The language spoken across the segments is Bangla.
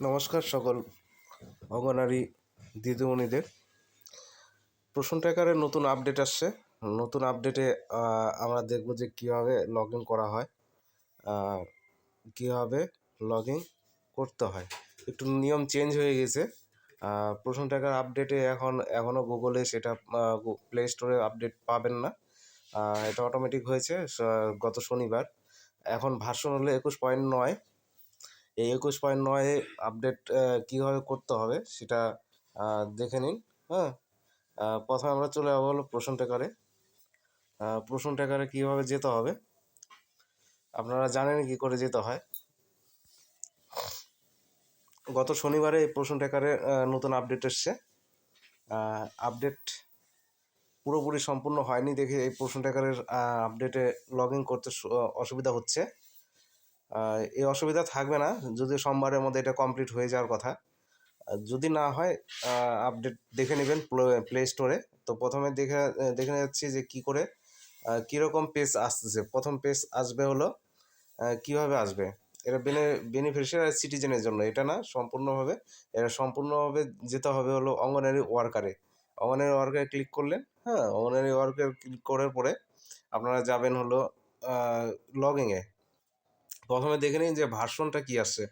নমস্কার সকল অঙ্গনারী দিদিমণিদের। প্রশ্ন ট্র্যাকারের নতুন আপডেট আসছে। নতুন আপডেটে আমরা দেখব যে কীভাবে লগ ইন করা হয়, কীভাবে লগ ইন করতে হয়। একটু নিয়ম চেঞ্জ হয়ে গেছে। প্রশ্ন ট্র্যাকার আপডেটে এখনও গুগলে সেটা প্লে স্টোরে আপডেট পাবেন না। এটা অটোমেটিক হয়েছে গত শনিবার। এখন ভার্সন হলো 21.9। এই 21.9 আপডেট কীভাবে করতে হবে সেটা দেখে নিন। হ্যাঁ, প্রথমে আমরা চলে যাবো হলো প্রশ্ন ট্র্যাকারে। প্রশ্ন ট্র্যাকারে কীভাবে যেতে হবে আপনারা জানেন কী করে যেতে হয়। গত শনিবারে এই প্রশ্ন ট্র্যাকারে নতুন আপডেট এসছে। আপডেট পুরোপুরি সম্পূর্ণ হয়নি দেখে এই প্রশ্ন ট্র্যাকারের আপডেটে লগ ইন করতে অসুবিধা হচ্ছে। এই অসুবিধা থাকবে না যদি সোমবারের মধ্যে এটা কমপ্লিট হয়ে যাওয়ার কথা। যদি না হয় আপডেট দেখে নেবেন প্লে স্টোরে। তো প্রথমে দেখে যাচ্ছি যে কী করে কীরকম পেজ আসতেছে। প্রথম পেজ আসবে হলো কীভাবে আসবে, এটা বেনিফিশিয়ারি সিটিজেনের জন্য, এটা না সম্পূর্ণভাবে। এটা সম্পূর্ণভাবে যেতে হবে হলো অঙ্গনারী ওয়ার্কারে। অঙ্গনারী ওয়ার্কারে ক্লিক করলেন। হ্যাঁ, অঙ্গনারী ওয়ার্কারে ক্লিক করার পরে আপনারা যাবেন হলো লগইনে। প্রথমে দেখে নিন যে ভার্সনটা কী আসছে।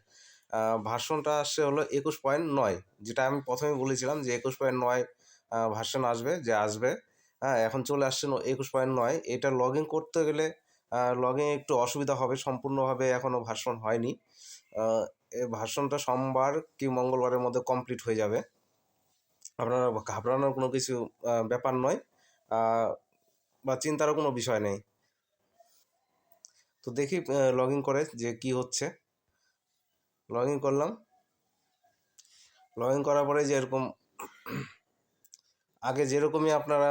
ভার্সনটা আসছে হলো 21.9, যেটা আমি প্রথমে বলেছিলাম যে 21.9 ভার্সন আসবে। হ্যাঁ, এখন চলে আসছে 21.9। এটা লগ ইন করতে গেলে লগ ইনে একটু অসুবিধা হবে, সম্পূর্ণভাবে এখনও ভার্সন হয়নি। এই ভার্সনটা সোমবার কি মঙ্গলবারের মধ্যে কমপ্লিট হয়ে যাবে। আপনারা ঘাবড়ানোর কোনো কিছু ব্যাপার নয়, বা চিন্তারও কোনো বিষয় নেই। তো দেখি লগ ইন করে যে কি হচ্ছে। লগ ইন করলাম। লগ ইন করার পরে যে এরকম আগে যেরকমই আপনারা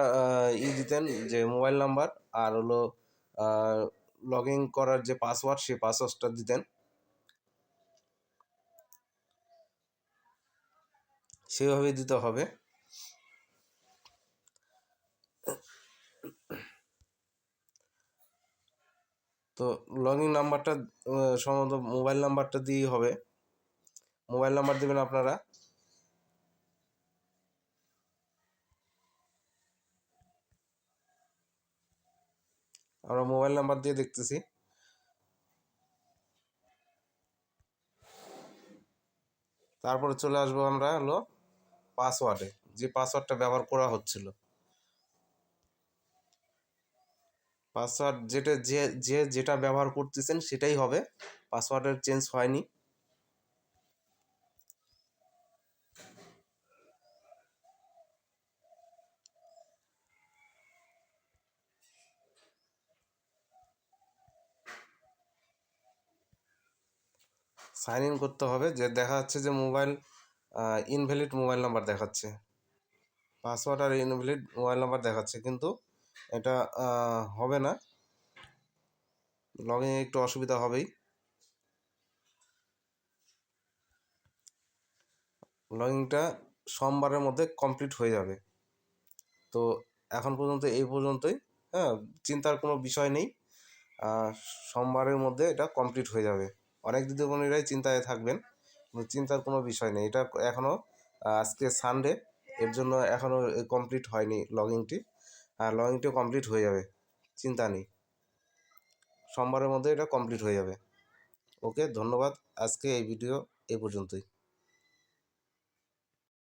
দিতেন যে মোবাইল নাম্বার আর হলো লগ ইন করার যে পাসওয়ার্ড, সেই পাসওয়ার্ডটা দিতেন, সেভাবেই দিতে হবে। তো লগ ইন নাম্বারটা সম্ভবত মোবাইল নাম্বারটা দিয়েই হবে। মোবাইল নাম্বার দেবেন আপনারা। আমরা মোবাইল নাম্বার দিয়ে দেখতেছি। তারপরে চলে আসবো আমরা হলো পাসওয়ার্ডে, যে পাসওয়ার্ডটা ব্যবহার করা হচ্ছিল। পাসওয়ার্ড যেটা ব্যবহার করতেছেন সেটাই হবে, পাসওয়ার্ডের চেঞ্জ হয়নি। সাইন ইন করতে হবে। যে দেখা যাচ্ছে যে ইনভ্যালিড মোবাইল নাম্বার দেখাচ্ছে, পাসওয়ার্ড আর ইনভ্যালিড মোবাইল নাম্বার দেখাচ্ছে, কিন্তু এটা হবে না। লগ ইনে একটু অসুবিধা হবেই। লগ ইনটা সোমবারের মধ্যে কমপ্লিট হয়ে যাবে। তো এখন পর্যন্ত এই পর্যন্তই। হ্যাঁ, চিন্তার কোনো বিষয় নেই। সোমবারের মধ্যে এটা কমপ্লিট হয়ে যাবে। অনেক দিদিমণিরাই চিন্তায় থাকবেন, কিন্তু চিন্তার কোনো বিষয় নেই। এটা এখনও আজকে সানডে, এর জন্য এখনও কমপ্লিট হয়নি লগ ইনটি। লগ ইনটিও কমপ্লিট হয়ে যাবে, চিন্তা নেই। সোমবারের মধ্যে এটা কমপ্লিট হয়ে যাবে। ওকে, ধন্যবাদ। আজকে এই ভিডিও এই পর্যন্তই।